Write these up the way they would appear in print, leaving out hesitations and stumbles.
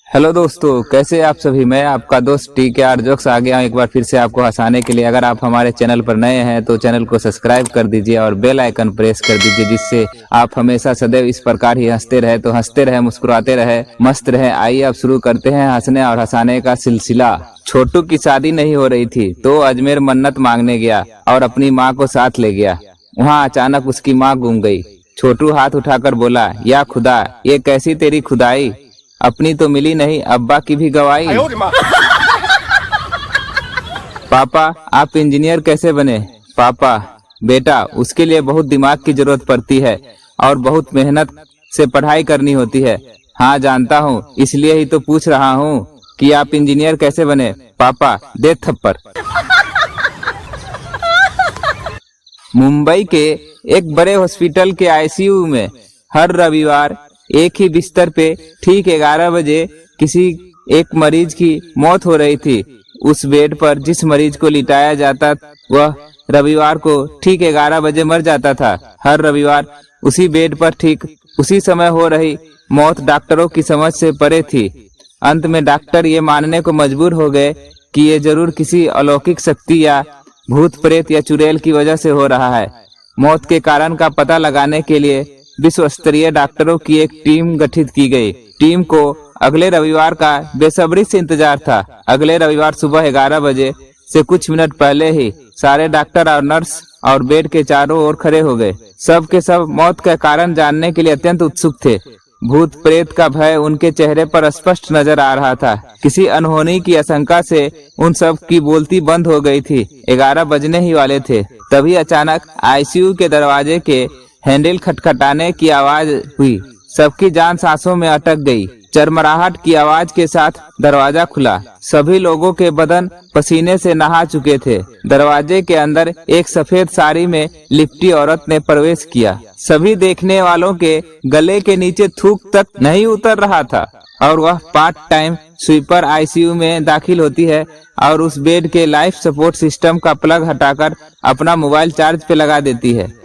Hello दोस्तों, कैसे आप सभी। मैं आपका दोस्त TKR जोक्स आ गया हूं एक बार फिर से आपको हंसाने के लिए। अगर आप हमारे चैनल पर नए हैं तो चैनल को सब्सक्राइब कर दीजिए और बेल आइकन प्रेस कर दीजिए, जिससे आप हमेशा सदैव इस प्रकार ही हंसते रहे। तो हंसते रहे, मुस्कुराते रहे, मस्त रहे। आइए अब शुरू करते हैं हंसने और हंसाने का सिलसिला। छोटू की शादी नहीं हो रही थी तो अजमेर मन्नत मांगने गया और अपनी माँ को साथ ले गया। वहाँ अचानक उसकी माँ गुम गई। छोटू हाथ उठाकर बोला, या खुदा, ये कैसी तेरी खुदाई, अपनी तो मिली नहीं, अब्बा की भी गवाई। पापा, आप इंजीनियर कैसे बने। पापा, बेटा, उसके लिए बहुत दिमाग की जरूरत पड़ती है और बहुत मेहनत से पढ़ाई करनी होती है। हाँ जानता हूँ, इसलिए ही तो पूछ रहा हूँ कि आप इंजीनियर कैसे बने। पापा, दे थप्पड़। मुंबई के एक बड़े हॉस्पिटल के ICU में हर रविवार एक ही बिस्तर पे ठीक 11 बजे किसी एक मरीज की मौत हो रही थी। उस बेड पर जिस मरीज को लिटाया जाता वह रविवार को ठीक 11 बजे मर जाता था। हर रविवार उसी बेड पर ठीक उसी समय हो रही मौत डॉक्टरों की समझ से परे थी। अंत में डॉक्टर ये मानने को मजबूर हो गए कि ये जरूर किसी अलौकिक शक्ति या भूत प्रेत या चुड़ैल की वजह से हो रहा है। मौत के कारण का पता लगाने के लिए विश्व स्तरीय डॉक्टरों की एक टीम गठित की गई। टीम को अगले रविवार का बेसब्री से इंतजार था। अगले रविवार सुबह 11 बजे से कुछ मिनट पहले ही सारे डॉक्टर और नर्स और बेड के चारों ओर खड़े हो गए। सब के सब मौत का कारण जानने के लिए अत्यंत उत्सुक थे। भूत प्रेत का भय उनके चेहरे पर स्पष्ट नजर आ रहा था। किसी अनहोनी की आशंका से उन सब की बोलती बंद हो गई थी। 11 बजने ही वाले थे, तभी अचानक ICU के दरवाजे के हैंडल खटखटाने की आवाज हुई। सबकी जान सांसों में अटक गई। चरमराहट की आवाज के साथ दरवाजा खुला। सभी लोगों के बदन पसीने से नहा चुके थे। दरवाजे के अंदर एक सफेद साड़ी में लिपटी औरत ने प्रवेश किया। सभी देखने वालों के गले के नीचे थूक तक नहीं उतर रहा था और वह पार्ट टाइम स्वीपर ICU में दाखिल होती है और उस बेड के लाइफ सपोर्ट सिस्टम का प्लग हटाकर अपना मोबाइल चार्ज पे लगा देती है।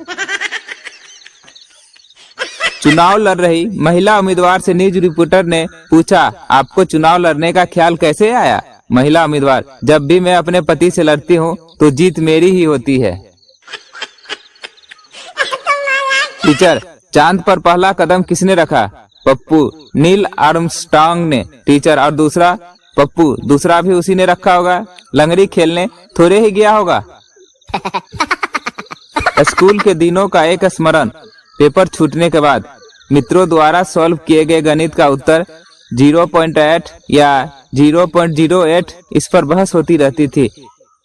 चुनाव लड़ रही महिला उम्मीदवार से न्यूज रिपोर्टर ने पूछा, आपको चुनाव लड़ने का ख्याल कैसे आया। महिला उम्मीदवार, जब भी मैं अपने पति से लड़ती हूँ तो जीत मेरी ही होती है। टीचर, चांद पर पहला कदम किसने रखा। पप्पू, नील आर्मस्ट्रांग ने। टीचर, और दूसरा। पप्पू, दूसरा भी उसी ने रखा होगा, लंगड़ी खेलने थोड़े ही गया होगा। स्कूल के दिनों का एक स्मरण। पेपर छूटने के बाद मित्रों द्वारा सॉल्व किए गए गणित का उत्तर 0.8 या 0.08 इस पर बहस होती रहती थी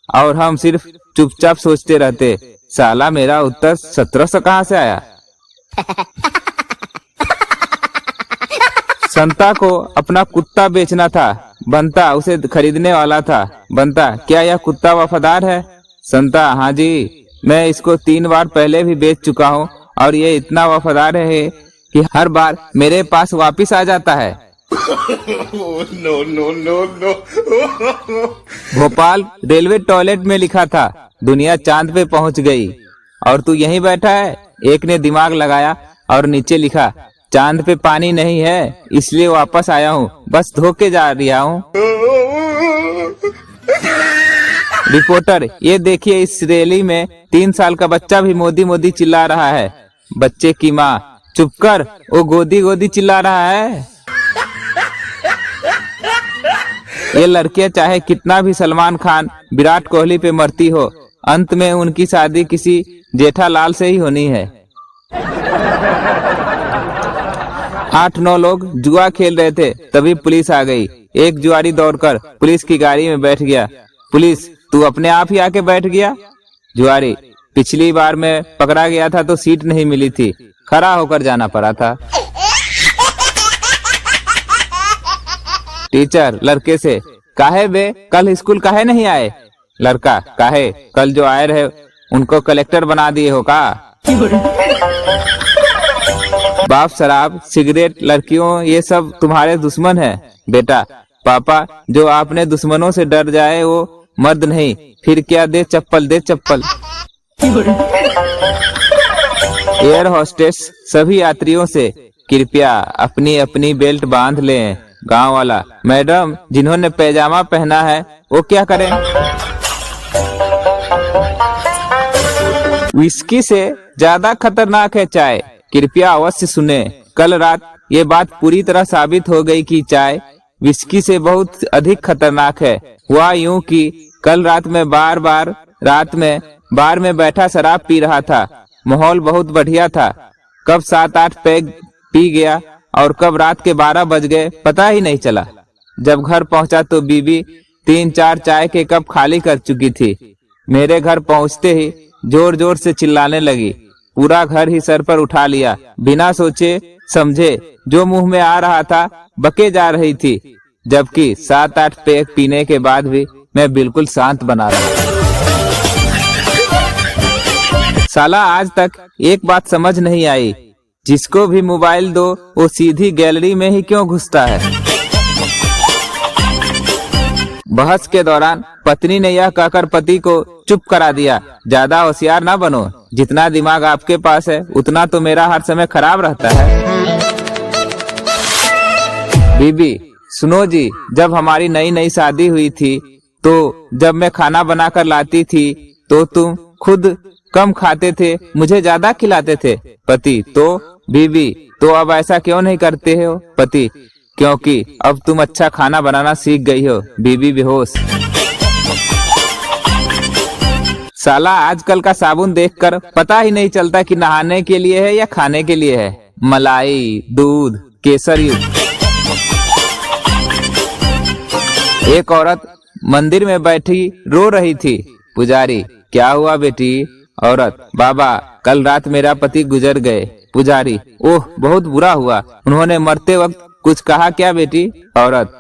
और हम सिर्फ चुपचाप सोचते रहते, साला मेरा उत्तर 1700 कहाँ से आया। संता को अपना कुत्ता बेचना था। बंता उसे खरीदने वाला था। बंता, क्या यह कुत्ता वफादार है। संता, हाँ जी, मैं इसको 3 बार पहले भी बेच चुका हूँ और ये इतना वफादार है कि हर बार मेरे पास वापिस आ जाता है। No no no no. Bhopal railway toilet में लिखा था, दुनिया चांद पे पहुंच गई और तू यहीं बैठा है। एक ने दिमाग लगाया और नीचे लिखा, चांद पे पानी नहीं है इसलिए वापस आया हूँ, बस धोके जा रहा हूँ। रिपोर्टर, ये देखिए, इस रैली में 3 साल का बच्चा भी मोदी मोदी चिल्ला रहा है। बच्चे की माँ, चुप कर, वो गोदी गोदी चिल्ला रहा है। ये लड़कियां चाहे कितना भी सलमान खान, विराट कोहली पे मरती हो, अंत में उनकी शादी किसी जेठालाल से ही होनी है। 8-9 लोग जुआ खेल रहे थे, तभी पुलिस आ गई। एक जुआरी दौड़कर पुलिस की गाड़ी में बैठ गया। पुलिस, तू अपने आप ही आके बैठ गया। जुआरी, पिछली बार मैं पकड़ा गया था तो सीट नहीं मिली थी, खड़ा होकर जाना पड़ा था। टीचर लड़के से, काहे बे, कल स्कूल काहे नहीं आए। लड़का, काहे, कल जो आए रहे उनको कलेक्टर बना दिए हो का। बाप, शराब, सिगरेट, लड़कियों, ये सब तुम्हारे दुश्मन है। बेटा, पापा, जो आपने दुश्मनों से डर जाए वो मर्द नहीं, फिर क्या, दे चप्पल, दे चप्पल। एयर होस्टेस सभी यात्रियों से, कृपया अपनी अपनी बेल्ट बांध लें, गांव वाला, मैडम जिन्होंने पैजामा पहना है वो क्या करें? विस्की से ज्यादा खतरनाक है चाय, कृपया अवश्य सुने। कल रात ये बात पूरी तरह साबित हो गई कि चाय विस्की से बहुत अधिक खतरनाक है। हुआ यूं कि कल रात में बार में बैठा शराब पी रहा था। माहौल बहुत बढ़िया था। कब 7-8 पैग पी गया और कब रात के 12 बज गए पता ही नहीं चला। जब घर पहुंचा तो बीबी 3-4 चाय के कप खाली कर चुकी थी। मेरे घर पहुंचते ही जोर जोर से चिल्लाने लगी। पूरा घर ही सर पर उठा लिया। बिना सोचे समझे जो मुंह में आ रहा था बके जा रही थी, जबकि 7-8 पैग पीने के बाद भी मैं बिल्कुल शांत बना रहा। साला आज तक एक बात समझ नहीं आई, जिसको भी मोबाइल दो वो सीधी गैलरी में ही क्यों घुसता है। बहस के दौरान पत्नी ने यह कहकर पति को चुप करा दिया, ज्यादा होशियार ना बनो, जितना दिमाग आपके पास है उतना तो मेरा हर समय खराब रहता है। बीबी, सुनो जी, जब हमारी नई नई शादी हुई थी तो जब मैं खाना बनाकर लाती थी तो तुम खुद कम खाते थे, मुझे ज्यादा खिलाते थे। पति, तो बीबी, तो अब ऐसा क्यों नहीं करते हो? पति, क्योंकि अब तुम अच्छा खाना बनाना सीख गई हो। बीबी बेहोश। साला आजकल का साबुन देखकर पता ही नहीं चलता कि नहाने के लिए है या खाने के लिए है। मलाई, दूध, केसर युक्त। एक औरत मंदिर में बैठी रो रही थी। पुजारी, क्या हुआ बेटी? औरत, बाबा कल रात मेरा पति गुजर गए। पुजारी, ओह बहुत बुरा हुआ, उन्होंने मरते वक्त कुछ कहा क्या बेटी? औरत,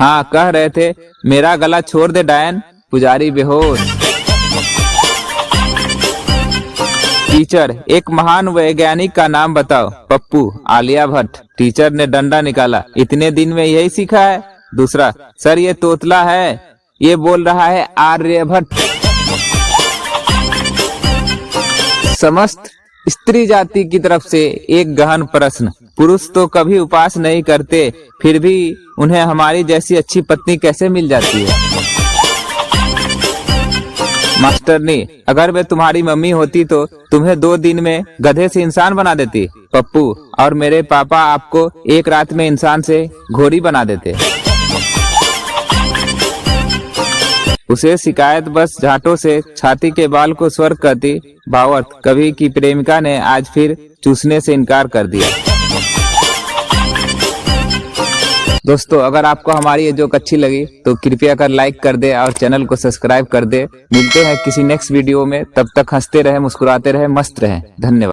हाँ कह रहे थे मेरा गला छोड़ दे डायन। पुजारी बेहोश। टीचर, एक महान वैज्ञानिक का नाम बताओ। पप्पू, आलिया भट्ट। टीचर ने डंडा निकाला, इतने दिन में यही सीखा है? दूसरा, सर ये तोतला है, ये बोल रहा है आर्यभट्ट। समस्त स्त्री जाति की तरफ से एक गहन प्रश्न, पुरुष तो कभी उपवास नहीं करते, फिर भी उन्हें हमारी जैसी अच्छी पत्नी कैसे मिल जाती है? मास्टरनी, अगर मैं तुम्हारी मम्मी होती तो तुम्हें 2 दिन में गधे से इंसान बना देती। पप्पू, और मेरे पापा आपको एक रात में इंसान से घोड़ी बना देते। उसे शिकायत बस झाटों से छाती के बाल को स्वर्ग करती। भावार्थ, कभी की प्रेमिका ने आज फिर चूसने से इनकार कर दिया। दोस्तों, अगर आपको हमारी ये जोक अच्छी लगी तो कृपया कर लाइक कर दे और चैनल को सब्सक्राइब कर दे। मिलते हैं किसी नेक्स्ट वीडियो में, तब तक हंसते रहे, मुस्कुराते रहे, मस्त रहे। धन्यवाद।